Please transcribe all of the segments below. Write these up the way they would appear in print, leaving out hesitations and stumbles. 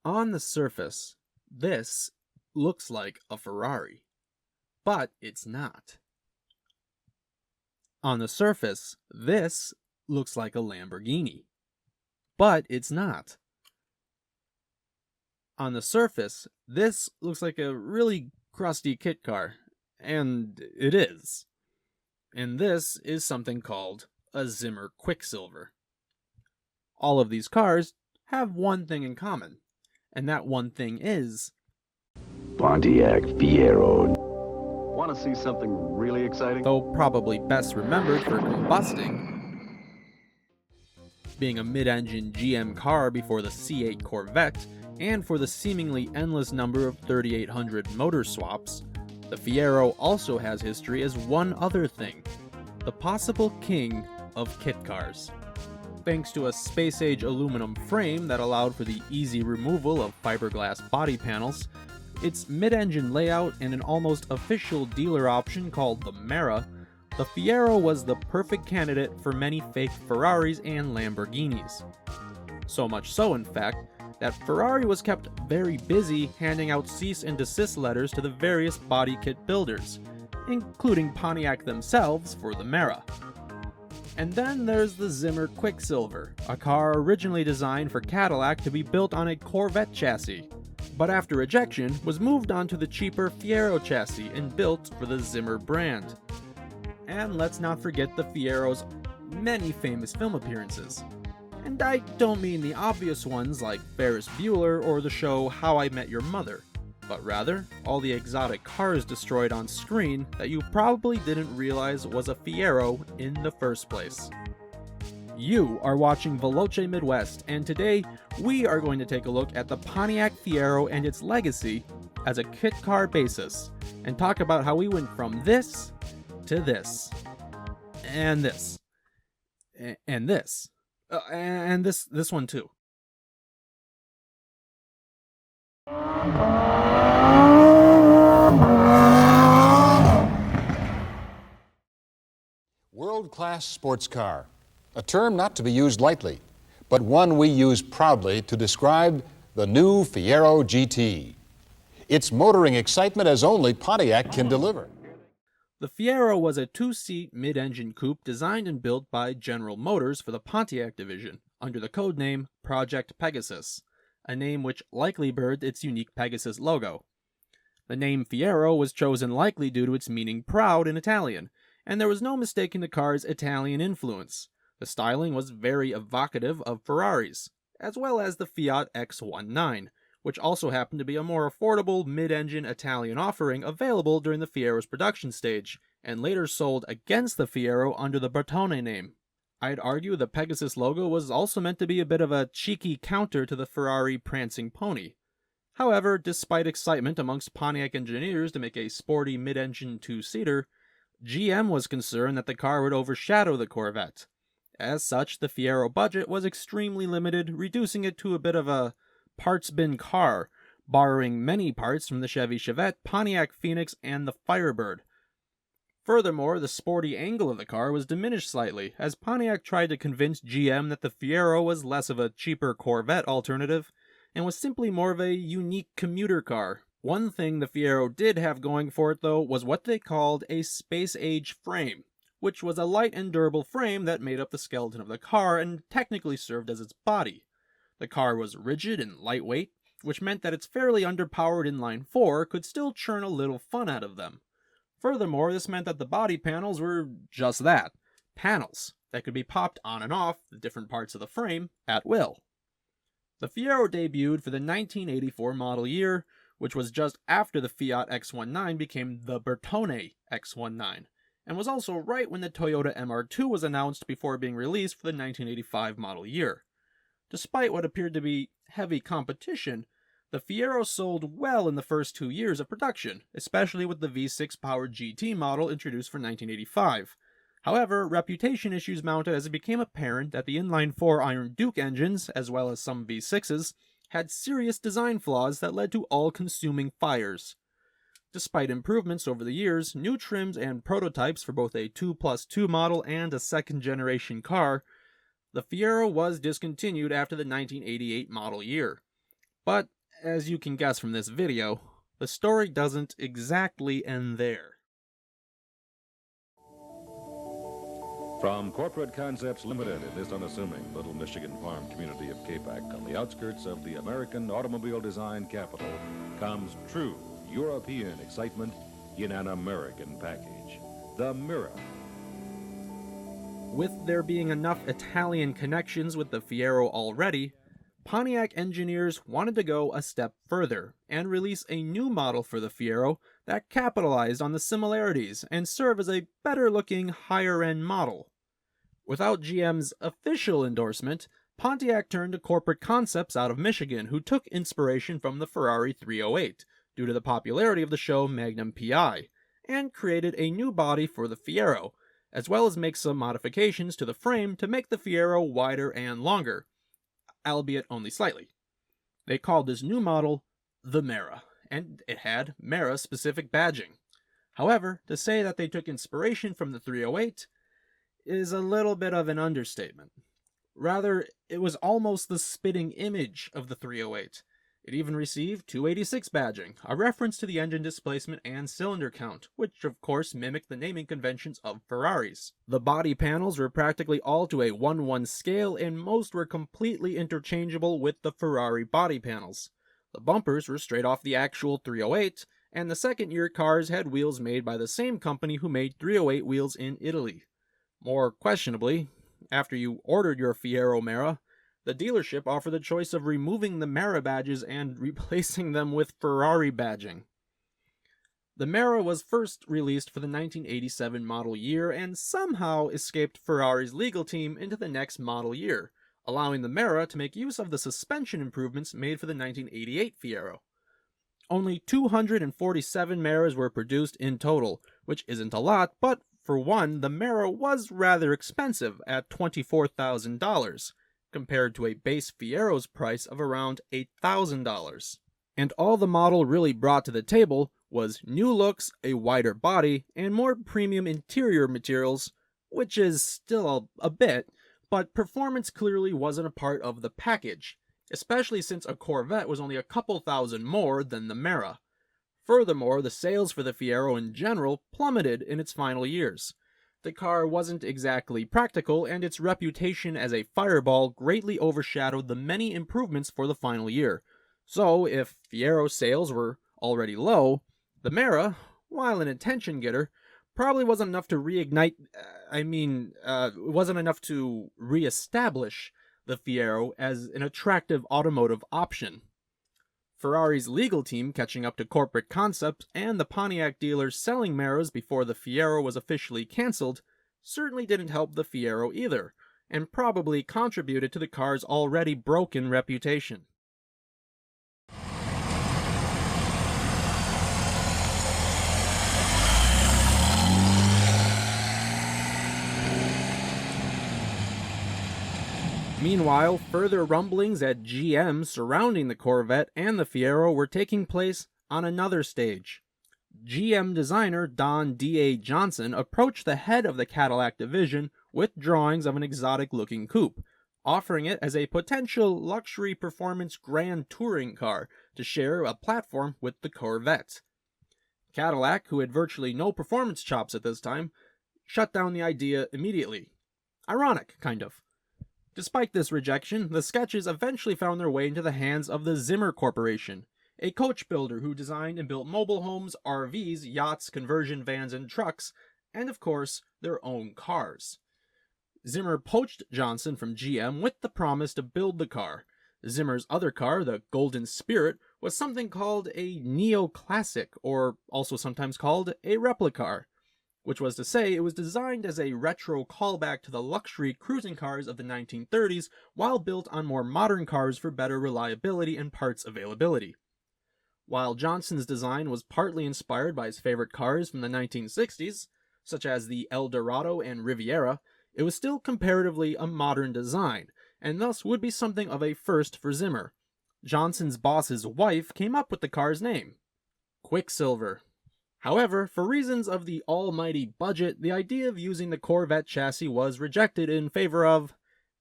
On the surface, this looks like a Ferrari, but it's not. On the surface, this looks like a Lamborghini, but it's not. On the surface, this looks like a really crusty kit car, and it is. And this is something called a Zimmer Quicksilver. All of these cars have one thing in common, and that one thing is Pontiac Fiero. Want to see something really exciting? though probably best remembered for combusting, being a mid-engine GM car before the C8 Corvette, and for the seemingly endless number of 3,800 motor swaps, the Fiero also has history as one other thing: the possible king of kit cars. Thanks to a space-age aluminum frame that allowed for the easy removal of fiberglass body panels, its mid-engine layout, and an almost official dealer option called the Mera, the Fiero was the perfect candidate for many fake Ferraris and Lamborghinis. So much so, in fact, that Ferrari was kept very busy handing out cease and desist letters to the various body kit builders, including Pontiac themselves for the Mera. And then there's the Zimmer Quicksilver, a car originally designed for Cadillac to be built on a Corvette chassis, but after ejection was moved onto the cheaper Fiero chassis and built for the Zimmer brand. And let's not forget the Fiero's many famous film appearances. And I don't mean the obvious ones like Ferris Bueller or the show How I Met Your Mother, but rather all the exotic cars destroyed on screen that you probably didn't realize was a Fiero in the first place. You are watching Veloce Midwest, and today we are going to take a look at the Pontiac Fiero and its legacy as a kit car basis, and talk about how we went from this to this, and this, and this, and this one too. World-class sports car, a term not to be used lightly, but one we use proudly to describe the new Fiero GT. Its motoring excitement as only Pontiac can deliver. The Fiero was a two-seat mid-engine coupe designed and built by General Motors for the Pontiac division under the codename Project Pegasus, a name which likely birthed its unique Pegasus logo. The name Fiero was chosen likely due to its meaning proud in Italian, and there was no mistaking the car's Italian influence. The styling was very evocative of Ferraris, as well as the Fiat X19, which also happened to be a more affordable mid-engine Italian offering available during the Fiero's production stage, and later sold against the Fiero under the Bertone name. I'd argue the Pegasus logo was also meant to be a bit of a cheeky counter to the Ferrari Prancing Pony. However, despite excitement amongst Pontiac engineers to make a sporty mid-engine two-seater, GM was concerned that the car would overshadow the Corvette. As such, the Fiero budget was extremely limited, reducing it to a bit of a parts bin car, borrowing many parts from the Chevy Chevette, Pontiac Phoenix, and the Firebird. Furthermore, the sporty angle of the car was diminished slightly, as Pontiac tried to convince GM that the Fiero was less of a cheaper Corvette alternative, and was simply more of a unique commuter car. One thing the Fiero did have going for it, though, was what they called a space-age frame, which was a light and durable frame that made up the skeleton of the car and technically served as its body. The car was rigid and lightweight, which meant that its fairly underpowered inline-4 could still churn a little fun out of them. Furthermore, this meant that the body panels were just that, panels that could be popped on and off the different parts of the frame at will. The Fiero debuted for the 1984 model year, which was just after the Fiat X19 became the Bertone X19, and was also right when the Toyota MR2 was announced before being released for the 1985 model year. Despite what appeared to be heavy competition, the Fiero sold well in the first 2 years of production, especially with the V6-powered GT model introduced for 1985. However, reputation issues mounted as it became apparent that the inline-4 Iron Duke engines, as well as some V6s, had serious design flaws that led to all-consuming fires. Despite improvements over the years, new trims and prototypes for both a 2+2 model and a second-generation car, the Fiero was discontinued after the 1988 model year. But, as you can guess from this video, the story doesn't exactly end there. From Corporate Concepts Limited in this unassuming little Michigan farm community of Capac on the outskirts of the American automobile design capital comes true European excitement in an American package. The Mera. With there being enough Italian connections with the Fiero already, Pontiac engineers wanted to go a step further and release a new model for the Fiero that capitalized on the similarities and serve as a better-looking, higher-end model. Without GM's official endorsement, Pontiac turned to corporate concepts out of Michigan who took inspiration from the Ferrari 308 due to the popularity of the show Magnum PI, and created a new body for the Fiero, as well as make some modifications to the frame to make the Fiero wider and longer, albeit only slightly. They called this new model the Mera, and it had Mera-specific badging. However, to say that they took inspiration from the 308 is a little bit of an understatement. Rather, it was almost the spitting image of the 308. It even received 286 badging, a reference to the engine displacement and cylinder count, which of course mimicked the naming conventions of Ferraris. The body panels were practically all to a 1:1 scale, and most were completely interchangeable with the Ferrari body panels. The bumpers were straight off the actual 308, and the second-year cars had wheels made by the same company who made 308 wheels in Italy. More questionably, after you ordered your Fiero Mera, the dealership offered the choice of removing the Mera badges and replacing them with Ferrari badging. The Mera was first released for the 1987 model year and somehow escaped Ferrari's legal team into the next model year, allowing the Mera to make use of the suspension improvements made for the 1988 Fiero. Only 247 Meras were produced in total, which isn't a lot, but for one, the Mera was rather expensive at $24,000, compared to a base Fiero's price of around $8,000. And all the model really brought to the table was new looks, a wider body, and more premium interior materials, which is still a bit, but performance clearly wasn't a part of the package, especially since a Corvette was only a couple thousand more than the Mera. Furthermore, the sales for the Fiero in general plummeted in its final years. The car wasn't exactly practical, and its reputation as a fireball greatly overshadowed the many improvements for the final year. So, if Fiero sales were already low, the Mera, while an attention getter, probably wasn't enough to wasn't enough to re-establish the Fiero as an attractive automotive option. Ferrari's legal team catching up to corporate concepts and the Pontiac dealers selling Meras before the Fiero was officially cancelled certainly didn't help the Fiero either, and probably contributed to the car's already broken reputation. Meanwhile, further rumblings at GM surrounding the Corvette and the Fiero were taking place on another stage. GM designer Don D.A. Johnson approached the head of the Cadillac division with drawings of an exotic-looking coupe, offering it as a potential luxury performance grand touring car to share a platform with the Corvette. Cadillac, who had virtually no performance chops at this time, shut down the idea immediately. Ironic, kind of. Despite this rejection, the sketches eventually found their way into the hands of the Zimmer Corporation, a coach builder who designed and built mobile homes, RVs, yachts, conversion vans, and trucks, and of course, their own cars. Zimmer poached Johnson from GM with the promise to build the car. Zimmer's other car, the Golden Spirit, was something called a neoclassic, or also sometimes called a replica, which was to say it was designed as a retro callback to the luxury cruising cars of the 1930s while built on more modern cars for better reliability and parts availability. While Johnson's design was partly inspired by his favorite cars from the 1960s, such as the Eldorado and Riviera, it was still comparatively a modern design, and thus would be something of a first for Zimmer. Johnson's boss's wife came up with the car's name, Quicksilver. However, for reasons of the almighty budget, the idea of using the Corvette chassis was rejected in favor of,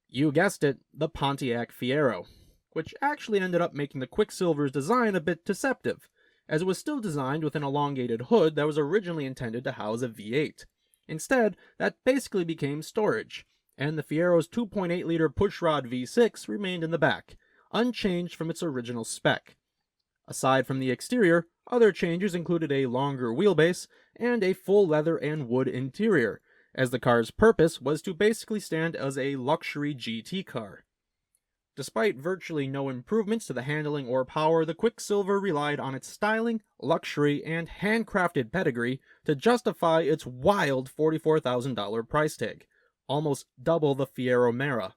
you guessed it, the Pontiac Fiero. which actually ended up making the Quicksilver's design a bit deceptive, as it was still designed with an elongated hood that was originally intended to house a V8. Instead, that basically became storage, and the Fiero's 2.8-liter pushrod V6 remained in the back, unchanged from its original spec. Aside from the exterior, other changes included a longer wheelbase and a full leather and wood interior, as the car's purpose was to basically stand as a luxury GT car. Despite virtually no improvements to the handling or power, the Quicksilver relied on its styling, luxury, and handcrafted pedigree to justify its wild $44,000 price tag, almost double the Fiero Mera.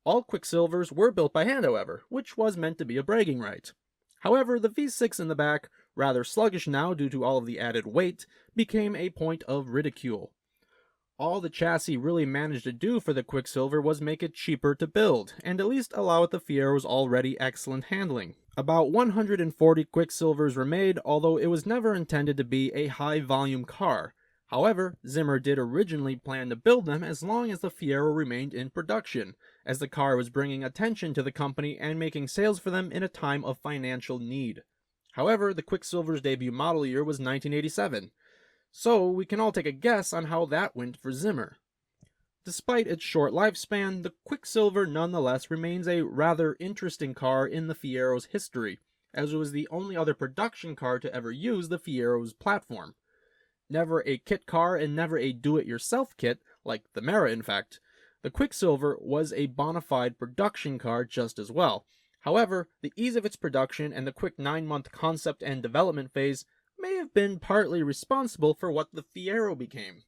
All Quicksilvers were built by hand, however, which was meant to be a bragging right. However, the V6 in the back, rather sluggish now due to all of the added weight, became a point of ridicule. All the chassis really managed to do for the Quicksilver was make it cheaper to build, and at least allow it the Fiero's already excellent handling. About 140 Quicksilvers were made, although it was never intended to be a high-volume car. However, Zimmer did originally plan to build them as long as the Fiero remained in production, as the car was bringing attention to the company and making sales for them in a time of financial need. However, the Quicksilver's debut model year was 1987, so we can all take a guess on how that went for Zimmer. Despite its short lifespan, the Quicksilver nonetheless remains a rather interesting car in the Fiero's history, as it was the only other production car to ever use the Fiero's platform. Never a kit car and never a do-it-yourself kit, like the Mera in fact, the Quicksilver was a bona fide production car just as well. However, the ease of its production and the quick 9-month concept and development phase may have been partly responsible for what the Fiero became,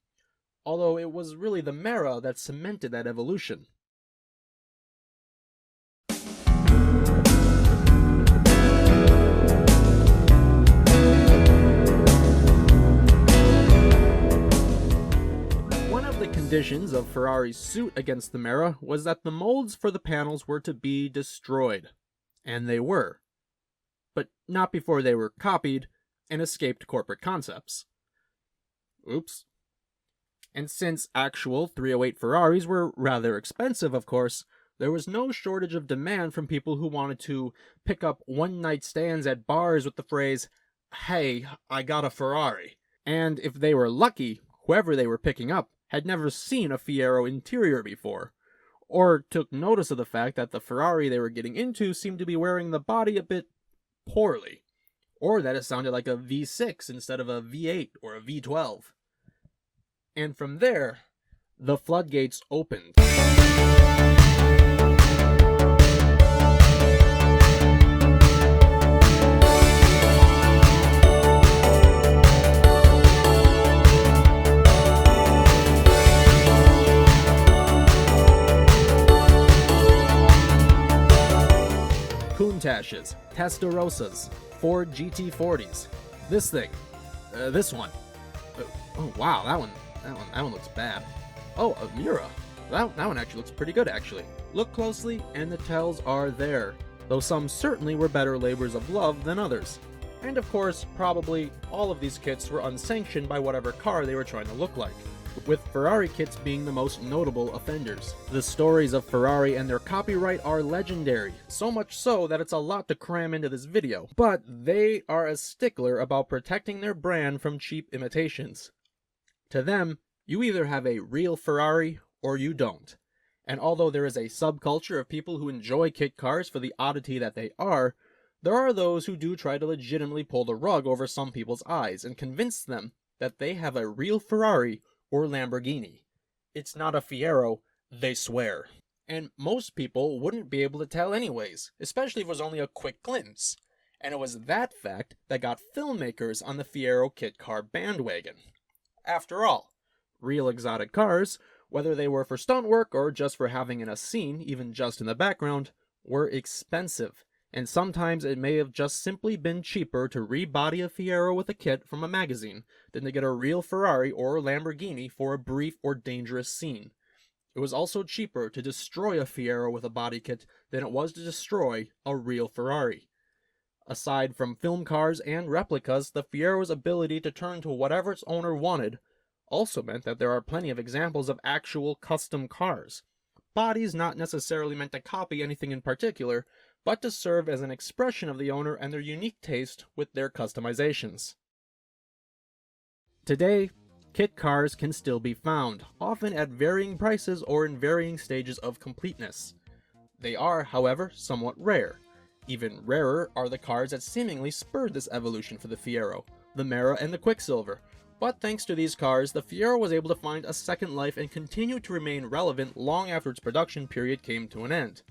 although it was really the Mera that cemented that evolution. One of the conditions of Ferrari's suit against the Mera was that the molds for the panels were to be destroyed, and they were, but not before they were copied and escaped corporate concepts. Oops. And since actual 308 Ferraris were rather expensive, of course, there was no shortage of demand from people who wanted to pick up one-night stands at bars with the phrase, "Hey, I got a Ferrari." And if they were lucky, whoever they were picking up had never seen a Fiero interior before, or took notice of the fact that the Ferrari they were getting into seemed to be wearing the body a bit poorly, or that it sounded like a V6 instead of a V8 or a V12. And from there, the floodgates opened. Countaches, Testarossas, Ford GT40s. This thing. This one. Oh wow, that one looks bad. Oh, a Mera. That one actually looks pretty good, actually. Look closely, and the tells are there, though some certainly were better labors of love than others. And of course, probably all of these kits were unsanctioned by whatever car they were trying to look like, with Ferrari kits being the most notable offenders. The stories of Ferrari and their copyright are legendary, so much so that it's a lot to cram into this video, but they are a stickler about protecting their brand from cheap imitations. To them, you either have a real Ferrari or you don't. And although there is a subculture of people who enjoy kit cars for the oddity that they are, there are those who do try to legitimately pull the rug over some people's eyes and convince them that they have a real Ferrari or Lamborghini. It's not a Fiero, they swear. And most people wouldn't be able to tell anyways, especially if it was only a quick glimpse. And it was that fact that got filmmakers on the Fiero kit car bandwagon. After all, real exotic cars, whether they were for stunt work or just for having in a scene, even just in the background, were expensive. And sometimes it may have just simply been cheaper to rebody a Fiero with a kit from a magazine than to get a real Ferrari or Lamborghini for a brief or dangerous scene. It was also cheaper to destroy a Fiero with a body kit than it was to destroy a real Ferrari. Aside from film cars and replicas, the Fiero's ability to turn to whatever its owner wanted also meant that there are plenty of examples of actual custom cars. Bodies not necessarily meant to copy anything in particular, but to serve as an expression of the owner and their unique taste with their customizations. Today, kit cars can still be found, often at varying prices or in varying stages of completeness. They are, however, somewhat rare. Even rarer are the cars that seemingly spurred this evolution for the Fiero, the Mera and the Quicksilver. But thanks to these cars, the Fiero was able to find a second life and continue to remain relevant long after its production period came to an end.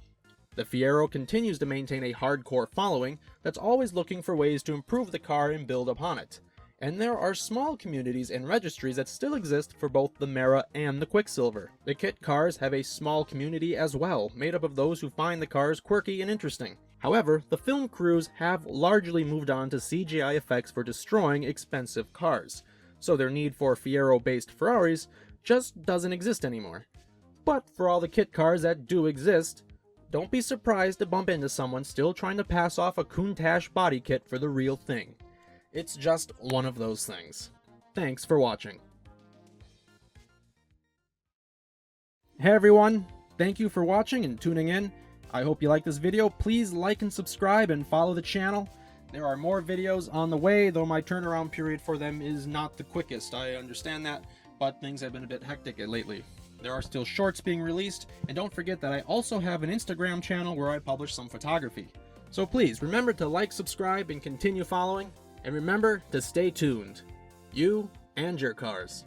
The Fiero continues to maintain a hardcore following that's always looking for ways to improve the car and build upon it. And there are small communities and registries that still exist for both the Mera and the Quicksilver. The kit cars have a small community as well, made up of those who find the cars quirky and interesting. However, the film crews have largely moved on to CGI effects for destroying expensive cars, so their need for Fiero-based Ferraris just doesn't exist anymore. But for all the kit cars that do exist, don't be surprised to bump into someone still trying to pass off a Countach body kit for the real thing. It's just one of those things. Thanks for watching. Hey everyone, thank you for watching and tuning in. I hope you like this video. Please like and subscribe and follow the channel. There are more videos on the way, though my turnaround period for them is not the quickest. I understand that, but things have been a bit hectic lately. There are still shorts being released, and don't forget that I also have an Instagram channel where I publish some photography. So please remember to like, subscribe, and continue following. And remember to stay tuned. You and your cars.